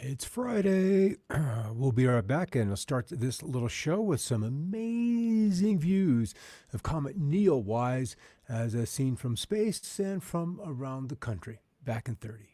It's Friday. We'll be right back and we'll start this little show with some amazing views of Comet Neowise as seen from space and from around the country. Back in 30.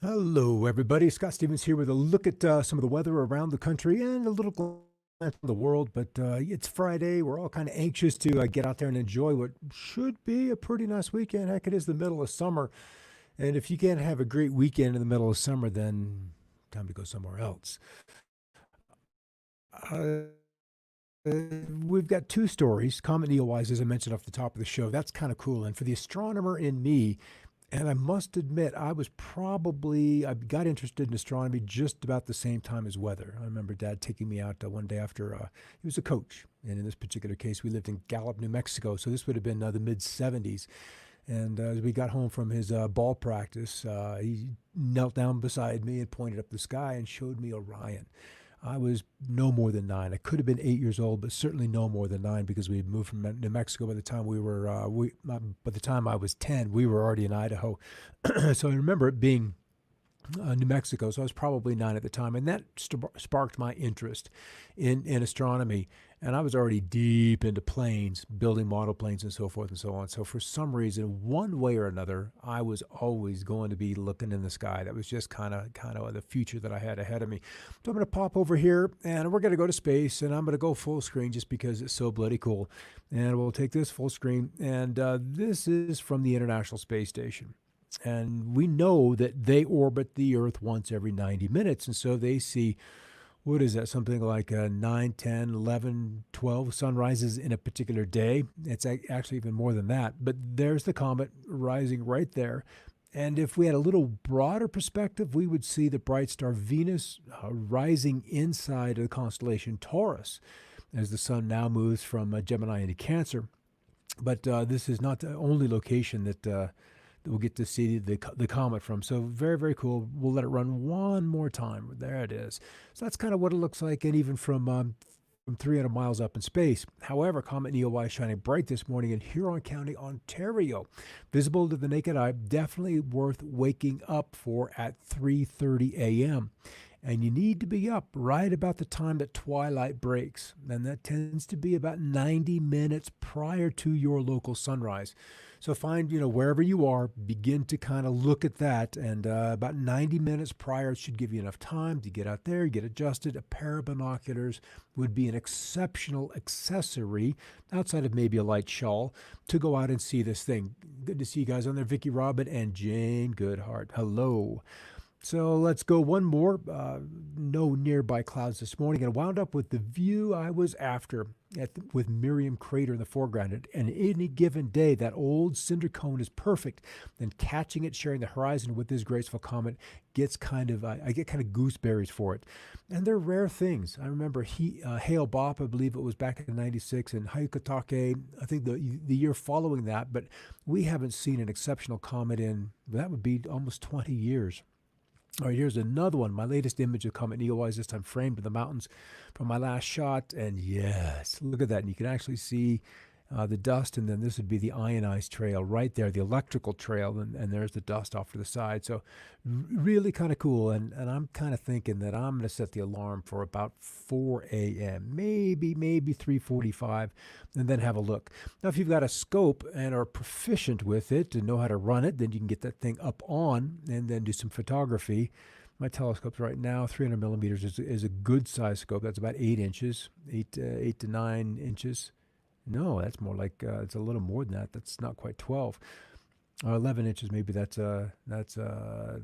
Hello, everybody. Scott Stevens here with a look at some of the weather around the country and a little glance at the world. But it's Friday. We're all kind of anxious to get out there and enjoy what should be a pretty nice weekend. Heck, it is the middle of summer. And if you can't have a great weekend in the middle of summer, then time to go somewhere else. Uh, we've got two stories. Comet Neowise, as I mentioned off the top of the show, that's kind of cool. And for the astronomer in me, and I must admit, I got interested in astronomy just about the same time as weather. I remember Dad taking me out one day after he was a coach. And in this particular case, we lived in Gallup, New Mexico. So this would have been the mid 70s. And as we got home from his ball practice, he knelt down beside me and pointed up the sky and showed me Orion. I was no more than 9. I could have been 8 years old, but certainly no more than 9 because we had moved from New Mexico by the time by the time I was 10, we were already in Idaho. So I remember it being New Mexico, so I was probably 9 at the time, and that sparked my interest in astronomy. And I was already deep into planes, building model planes and so forth and so on. So for some reason, one way or another, I was always going to be looking in the sky. That was just kind of the future that I had ahead of me. So I'm going to pop over here, and we're going to go to space, and I'm going to go full screen just because it's so bloody cool. And we'll take this full screen, and this is from the International Space Station. And we know that they orbit the Earth once every 90 minutes. And so they see, what is that, something like 9, 10, 11, 12 sunrises in a particular day. It's actually even more than that. But there's the comet rising right there. And if we had a little broader perspective, we would see the bright star Venus rising inside of the constellation Taurus as the sun now moves from Gemini into Cancer. But this is not the only location that we'll get to see the comet from. So very, very cool. We'll let it run one more time. There it is. So that's kind of what it looks like, and even from 300 miles up in space. However, Comet Neowise shining bright this morning in Huron County, Ontario. Visible to the naked eye, definitely worth waking up for at 3:30 a.m. And you need to be up right about the time that twilight breaks. And that tends to be about 90 minutes prior to your local sunrise. So find, wherever you are, begin to kind of look at that. And about 90 minutes prior should give you enough time to get out there, get adjusted. A pair of binoculars would be an exceptional accessory, outside of maybe a light shawl, to go out and see this thing. Good to see you guys on there, Vicki Robin and Jane Goodhart. Hello. So let's go one more. No nearby clouds this morning, and wound up with the view I was after with Miriam Crater in the foreground. And any given day, that old cinder cone is perfect. Then catching it, sharing the horizon with this graceful comet gets I get kind of gooseberries for it. And they're rare things. I remember Hale Bopp, I believe it was back in '96, and Hyakutake, I think the year following that. But we haven't seen an exceptional comet that would be almost 20 years. All right, here's another one. My latest image of Comet Neowise, this time framed in the mountains from my last shot. And yes, look at that. And you can actually see the dust, and then this would be the ionized trail right there, the electrical trail, and there's the dust off to the side. So really kind of cool. And I'm kind of thinking that I'm going to set the alarm for about 4 a.m., maybe 3:45, and then have a look. Now, if you've got a scope and are proficient with it and know how to run it, then you can get that thing up on and then do some photography. My telescope right now, 300 millimeters, is a good size scope. That's about 8 inches, 8 to 9 inches. No, that's more like it's a little more than that. That's not quite 12. 11 inches, maybe that's not a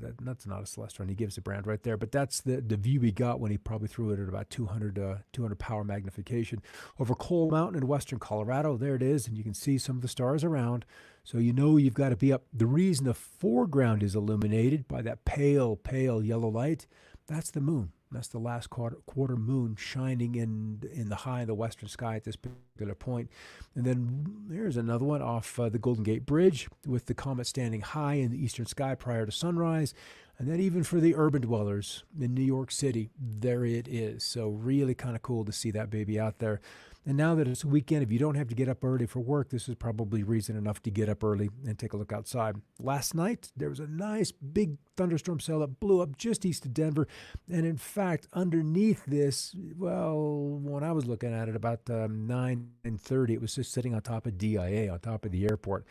Celestron. He gives the brand right there, but that's the view we got when he probably threw it at about 200 power magnification over Coal Mountain in western Colorado. There it is, and you can see some of the stars around. So you know you've got to be up. The reason the foreground is illuminated by that pale yellow light, that's the moon. That's the last quarter moon shining in the high in the western sky at this particular point. And then there's another one off the Golden Gate Bridge with the comet standing high in the eastern sky prior to sunrise. And then even for the urban dwellers in New York City, there it is. So really kind of cool to see that baby out there. And now that it's a weekend, if you don't have to get up early for work, this is probably reason enough to get up early and take a look outside. Last night, there was a nice big thunderstorm cell that blew up just east of Denver. And in fact, underneath this, well, when I was looking at it about 9:30, it was just sitting on top of DIA, on top of the airport.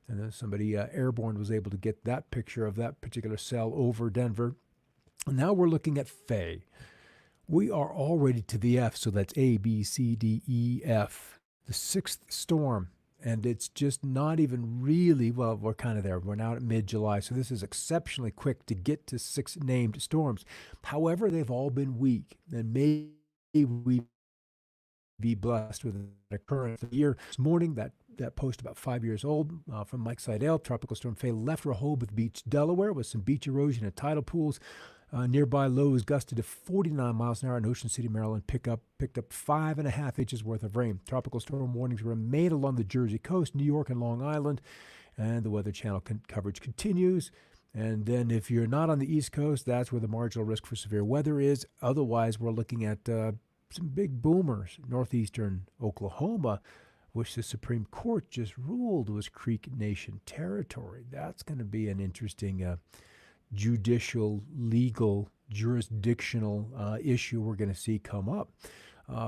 And then somebody airborne was able to get that picture of that particular cell over Denver. And now we're looking at Faye. We are already to the F, so that's A, B, C, D, E, F, the sixth storm. And it's just not even really, well, we're kind of there. We're now at mid-July, so this is exceptionally quick to get to 6 named storms. However, they've all been weak, and maybe we be blessed with an occurrence of the year. This morning, that post about 5 years old from Mike Seidel, Tropical Storm Faye left Rehoboth Beach, Delaware, with some beach erosion and tidal pools. Nearby lows gusted to 49 miles an hour in Ocean City, Maryland, picked up 5.5 inches worth of rain. Tropical storm warnings remain along the Jersey coast, New York, and Long Island, and the Weather Channel coverage continues. And then if you're not on the East Coast, that's where the marginal risk for severe weather is. Otherwise, we're looking at some big boomers. Northeastern Oklahoma, which the Supreme Court just ruled was Creek Nation territory. That's going to be an interesting judicial, legal, jurisdictional issue we're going to see come up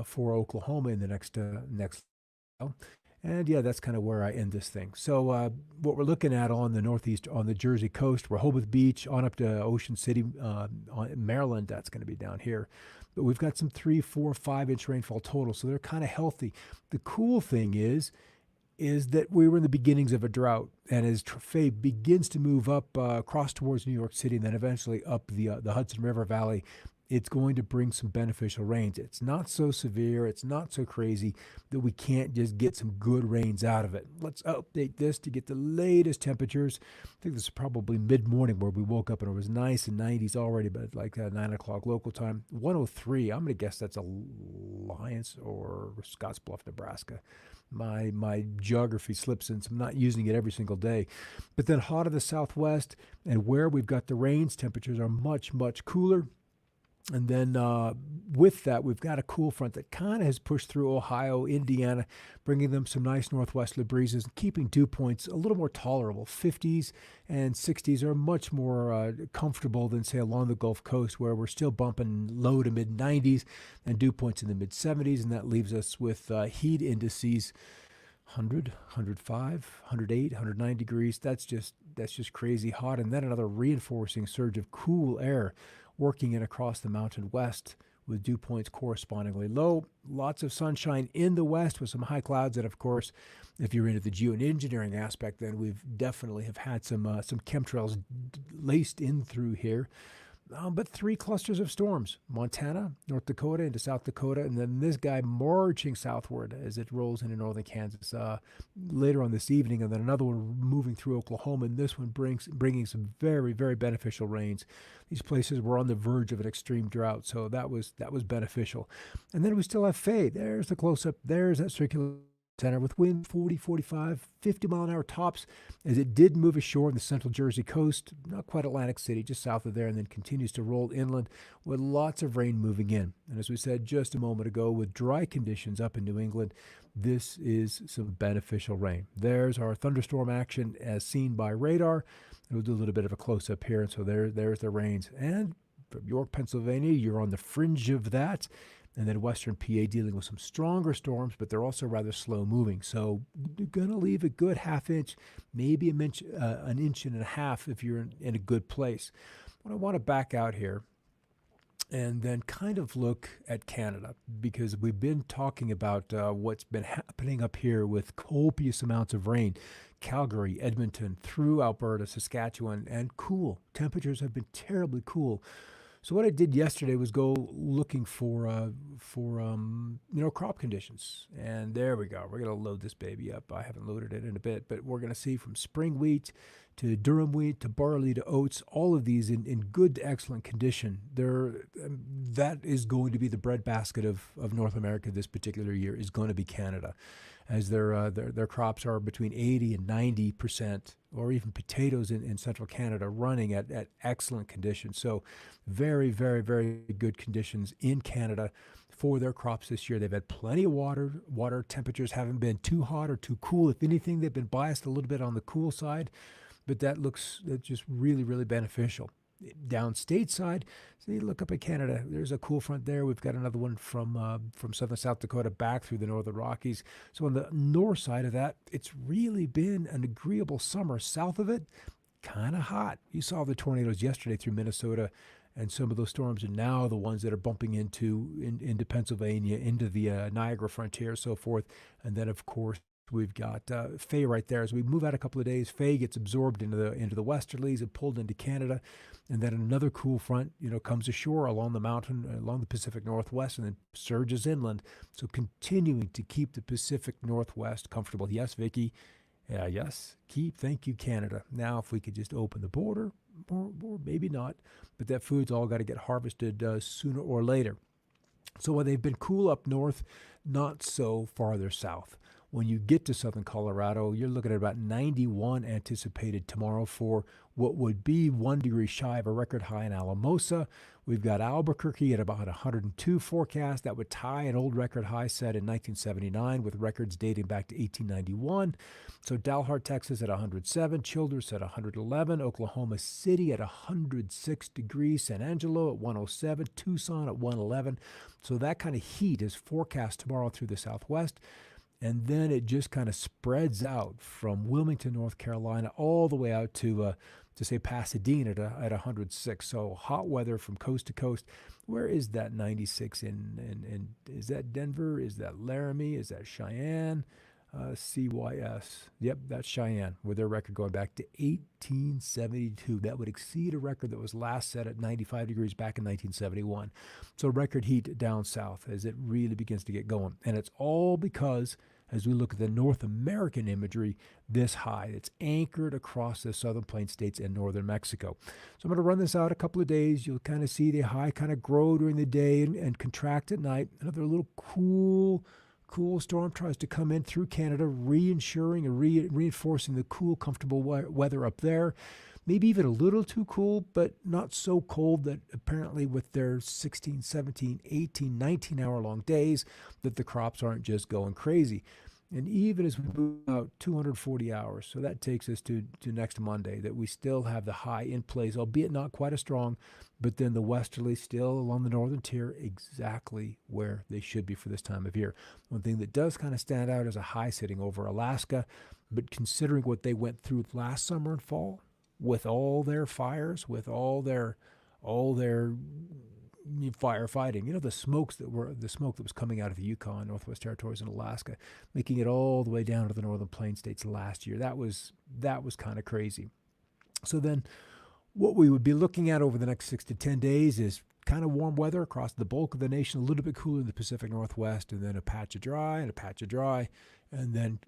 for Oklahoma in the next. And yeah, that's kind of where I end this thing. So what we're looking at on the northeast, on the Jersey coast, Rehoboth Beach, on up to Ocean City, Maryland, that's going to be down here. But we've got some 3, 4, 5-inch rainfall total, so they're kind of healthy. The cool thing is that we were in the beginnings of a drought, and as Faye begins to move up across towards New York City and then eventually up the Hudson River Valley, it's going to bring some beneficial rains. It's not so severe, it's not so crazy that we can't just get some good rains out of it. Let's update this to get the latest temperatures. I think this is probably mid-morning where we woke up and it was nice and 90s already, but like 9 o'clock local time. 103, I'm going to guess that's Alliance or Scottsbluff, Nebraska. My geography slips in, so I'm not using it every single day. But then hot in the southwest, and where we've got the rains, temperatures are much, much cooler. And then with that, we've got a cool front that kind of has pushed through Ohio, Indiana, bringing them some nice northwesterly breezes, and keeping dew points a little more tolerable. 50s and 60s are much more comfortable than, say, along the Gulf Coast, where we're still bumping low to mid-90s and dew points in the mid-70s, and that leaves us with heat indices 100, 105, 108, 109 degrees. That's just crazy hot. And then another reinforcing surge of cool air working in across the mountain west with dew points correspondingly low. Lots of sunshine in the west with some high clouds. And of course, if you're into the geoengineering aspect, then we've definitely have had some chemtrails laced in through here. But 3 clusters of storms: Montana, North Dakota, into South Dakota, and then this guy marching southward as it rolls into northern Kansas later on this evening, and then another one moving through Oklahoma, and this one bringing some very, very beneficial rains. These places were on the verge of an extreme drought, so that was beneficial. And then we still have Faye. There's the close-up. There's that circular center with wind 40, 45, 50 mile an hour tops as it did move ashore on the central Jersey coast, not quite Atlantic City, just south of there, and then continues to roll inland with lots of rain moving in. And as we said just a moment ago, with dry conditions up in New England, this is some beneficial rain. There's our thunderstorm action as seen by radar. We'll do a little bit of a close-up here, and so there's the rains. And from York, Pennsylvania, you're on the fringe of that. And then western PA dealing with some stronger storms, but they're also rather slow moving. So you're going to leave a good half inch, maybe an inch and a half if you're in a good place. But I want to back out here and then kind of look at Canada, because we've been talking about what's been happening up here with copious amounts of rain. Calgary, Edmonton, through Alberta, Saskatchewan, and cool. Temperatures have been terribly cool. So what I did yesterday was go looking for crop conditions, and there we go. We're gonna load this baby up. I haven't loaded it in a bit, but we're gonna see from spring wheat to durum wheat to barley to oats, all of these in good to excellent condition. That is going to be the breadbasket of North America this particular year, is going to be Canada, as their crops are between 80 and 90%, or even potatoes in central Canada running at excellent conditions. So very, very, very good conditions in Canada for their crops this year. They've had plenty of water. Water temperatures haven't been too hot or too cool. If anything, they've been biased a little bit on the cool side, but that's just really, really beneficial. Down stateside, so you look up at Canada, there's a cool front there. We've got another one from southern South Dakota back through the northern Rockies. So on the north side of that, it's really been an agreeable summer. South of it, kind of hot. You saw the tornadoes yesterday through Minnesota, and some of those storms are now the ones that are bumping into Pennsylvania, into the Niagara frontier, so forth. And then, of course, we've got Faye right there. As we move out a couple of days, Faye gets absorbed into the westerlies and pulled into Canada, and then another cool front, comes ashore along the mountain, along the Pacific Northwest, and then surges inland. So continuing to keep the Pacific Northwest comfortable. Yes, Vicky. Yes. Thank you, Canada. Now, if we could just open the border, or maybe not, but that food's all got to get harvested sooner or later. So while they've been cool up north, not so farther south. When you get to southern Colorado, you're looking at about 91 anticipated tomorrow for what would be 1 degree shy of a record high in Alamosa. We've got Albuquerque at about 102 forecast. That would tie an old record high set in 1979 with records dating back to 1891. So Dalhart, Texas at 107, Childress at 111, Oklahoma City at 106 degrees, San Angelo at 107, Tucson at 111. So that kind of heat is forecast tomorrow through the southwest. And then it just kind of spreads out from Wilmington, North Carolina, all the way out to say Pasadena at 106. So hot weather from coast to coast. Where is that 96 in is that Denver? Is that Laramie? Is that Cheyenne? CYS. Yep, that's Cheyenne, with their record going back to 1872. That would exceed a record that was last set at 95 degrees back in 1971. So record heat down south as it really begins to get going. And it's all because, as we look at the North American imagery, this high, it's anchored across the southern plain states and northern Mexico. So I'm going to run this out a couple of days. You'll kind of see the high kind of grow during the day and contract at night. Another little cool storm tries to come in through Canada, reinsuring and reinforcing the cool, comfortable weather up there. Maybe even a little too cool, but not so cold that apparently with their 16, 17, 18, 19-hour-long days that the crops aren't just going crazy. And even as we move out 240 hours, so that takes us to next Monday, that we still have the high in place, albeit not quite as strong, but then the westerly still along the northern tier, exactly where they should be for this time of year. One thing that does kind of stand out is a high sitting over Alaska, but considering what they went through last summer and fall, with all their fires, with all their firefighting, the smoke that was coming out of the Yukon, Northwest Territories, and Alaska, making it all the way down to the northern plain states last year. That was kind of crazy. So then what we would be looking at over the next 6 to 10 days is kind of warm weather across the bulk of the nation, a little bit cooler in the Pacific Northwest, and then a patch of dry, and then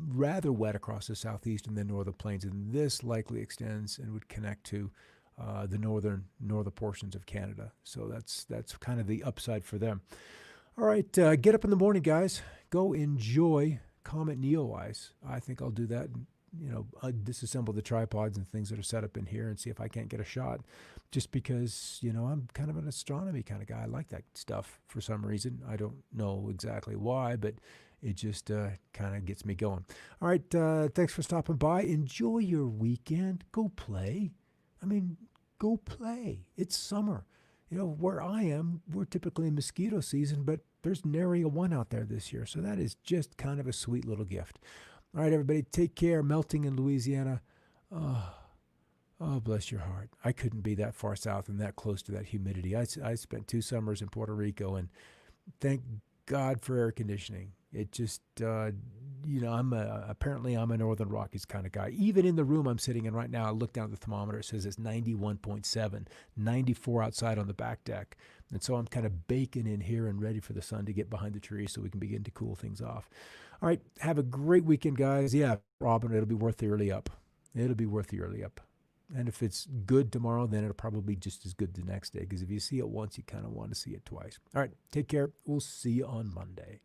rather wet across the southeast and then northern plains. And this likely extends and would connect to the northern portions of Canada. So that's kind of the upside for them. All right, get up in the morning, guys. Go enjoy Comet Neowise. I think I'll do that. Disassemble the tripods and things that are set up in here and see if I can't get a shot. Just because, I'm kind of an astronomy kind of guy. I like that stuff for some reason. I don't know exactly why, but it just kind of gets me going. All right, thanks for stopping by. Enjoy your weekend. Go play. Go play. It's summer. Where I am, we're typically in mosquito season, but there's nary a one out there this year. So that is just kind of a sweet little gift. All right, everybody, take care. Melting in Louisiana. Oh, bless your heart. I couldn't be that far south and that close to that humidity. I spent 2 summers in Puerto Rico, and thank God for air conditioning. It just, apparently I'm a Northern Rockies kind of guy. Even in the room I'm sitting in right now, I look down at the thermometer. It says it's 91.7, 94 outside on the back deck. And so I'm kind of baking in here and ready for the sun to get behind the trees so we can begin to cool things off. All right. Have a great weekend, guys. Yeah, Robin, it'll be worth the early up. It'll be worth the early up. And if it's good tomorrow, then it'll probably be just as good the next day. Because if you see it once, you kind of want to see it twice. All right. Take care. We'll see you on Monday.